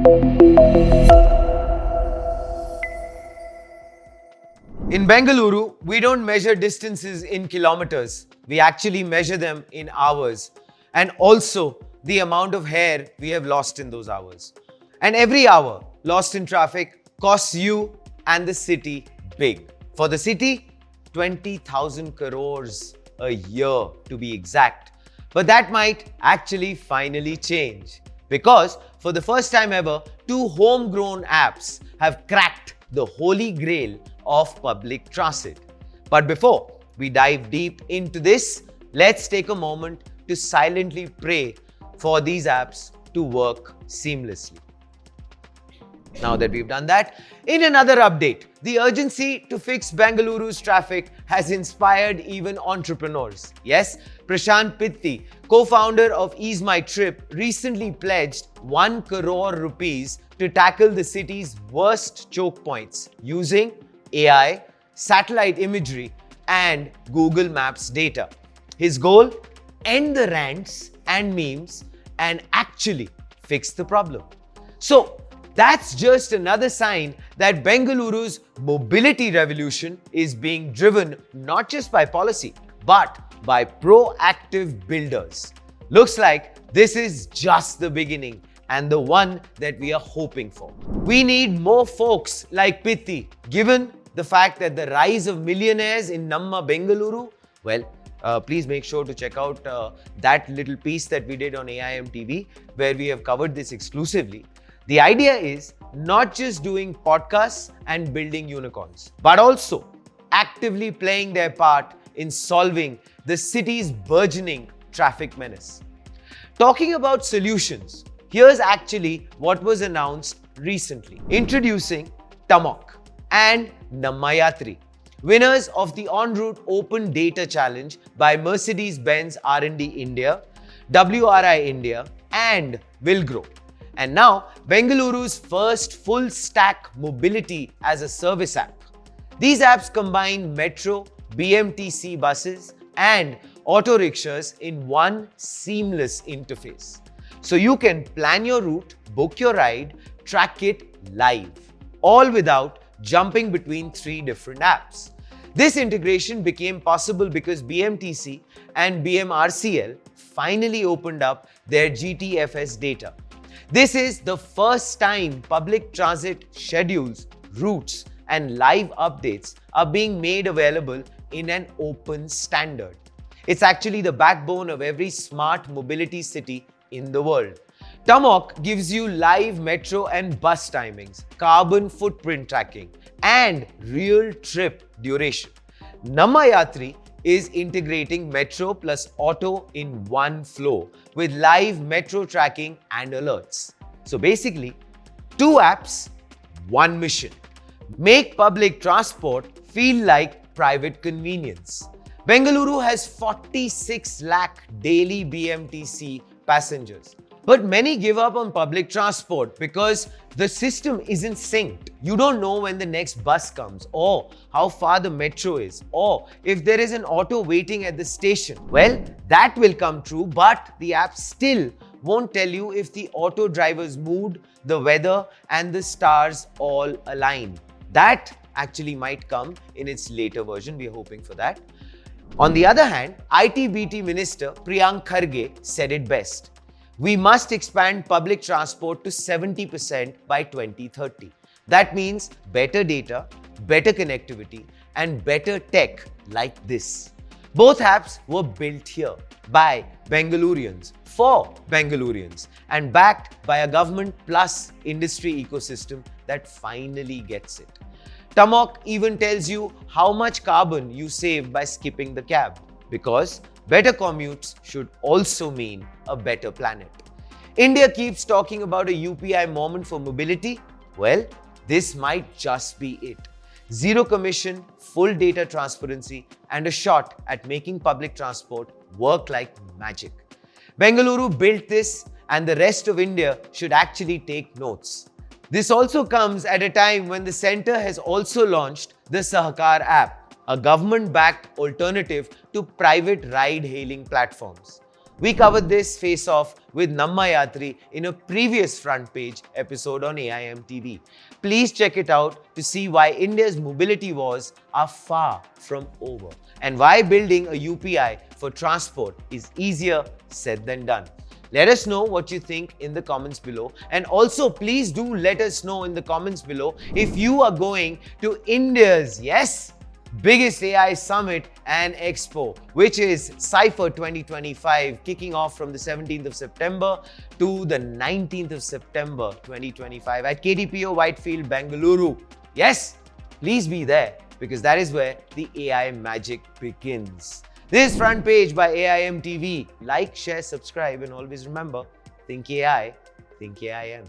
In Bengaluru, we don't measure distances in kilometers. We actually measure them in hours, and also the amount of hair we have lost in those hours. And every hour lost in traffic costs you and the city big. For the city, 20,000 crores a year to be exact. But that might actually finally change, because for the first time ever, two homegrown apps have cracked the holy grail of public transit. But before we dive deep into this, let's take a moment to silently pray for these apps to work seamlessly. Now that we've done that, in another update, the urgency to fix Bengaluru's traffic has inspired even entrepreneurs. Yes, Prashant Pitti, co-founder of EaseMyTrip, recently pledged 1 crore rupees to tackle the city's worst choke points using AI, satellite imagery, and Google Maps data. His goal? End the rants and memes and actually fix the problem. So, that's just another sign that Bengaluru's mobility revolution is being driven not just by policy, but by proactive builders. Looks like this is just the beginning and the one that we are hoping for. We need more folks like Pitti, given the fact that the rise of millionaires in Namma Bengaluru, well, please make sure to check out that little piece that we did on AIM TV, where we have covered this exclusively. The idea is not just doing podcasts and building unicorns, but also actively playing their part in solving the city's burgeoning traffic menace. Talking about solutions, here's actually what was announced recently. Introducing Tummoc and Namma Yatri, winners of the Enroute Open Data Challenge by Mercedes-Benz R&D India, WRI India, and Villgro. And now, Bengaluru's first full-stack mobility as a service app. These apps combine metro, BMTC buses, and auto rickshaws in one seamless interface. So you can plan your route, book your ride, track it live, all without jumping between 3 different apps. This integration became possible because BMTC and BMRCL finally opened up their GTFS data. This is the first time public transit schedules, routes, and live updates are being made available in an open standard. It's actually the backbone of every smart mobility city in the world. Tummoc gives you live metro and bus timings, carbon footprint tracking, and real trip duration. Namma Yatri is integrating metro plus auto in one flow with live metro tracking and alerts. So basically, 2 apps, 1 mission. Make public transport feel like private convenience. Bengaluru has 46 lakh daily BMTC passengers. But many give up on public transport because the system isn't synced. You don't know when the next bus comes, or how far the metro is, or if there is an auto waiting at the station. Well, that will come true, but the app still won't tell you if the auto driver's mood, the weather, and the stars all align. That actually might come in its later version. We are hoping for that. On the other hand, IT/BT Minister Priyank Kharge said it best. We must expand public transport to 70% by 2030. That means better data, better connectivity, and better tech like this. Both apps were built here by Bengalurians for Bengalurians and backed by a government plus industry ecosystem that finally gets it. Tummoc even tells you how much carbon you save by skipping the cab, because better commutes should also mean a better planet. India keeps talking about a UPI moment for mobility. Well, this might just be it. Zero commission, full data transparency, and a shot at making public transport work like magic. Bengaluru built this, and the rest of India should actually take notes. This also comes at a time when the centre has also launched the Sahakar app, a government-backed alternative to private ride-hailing platforms. We covered this face-off with Namma Yatri in a previous front page episode on AIM TV. Please check it out to see why India's mobility wars are far from over and why building a UPI for transport is easier said than done. Let us know what you think in the comments below, and also please do let us know in the comments below if you are going to India's, yes, biggest AI summit and expo, which is Cypher 2025, kicking off from the 17th of September to the 19th of September 2025 at KDPO Whitefield, Bengaluru. Yes, please be there because that is where the AI magic begins. This is Front Page by AIM TV. Like, share, subscribe, and always remember, think AI, think AIM.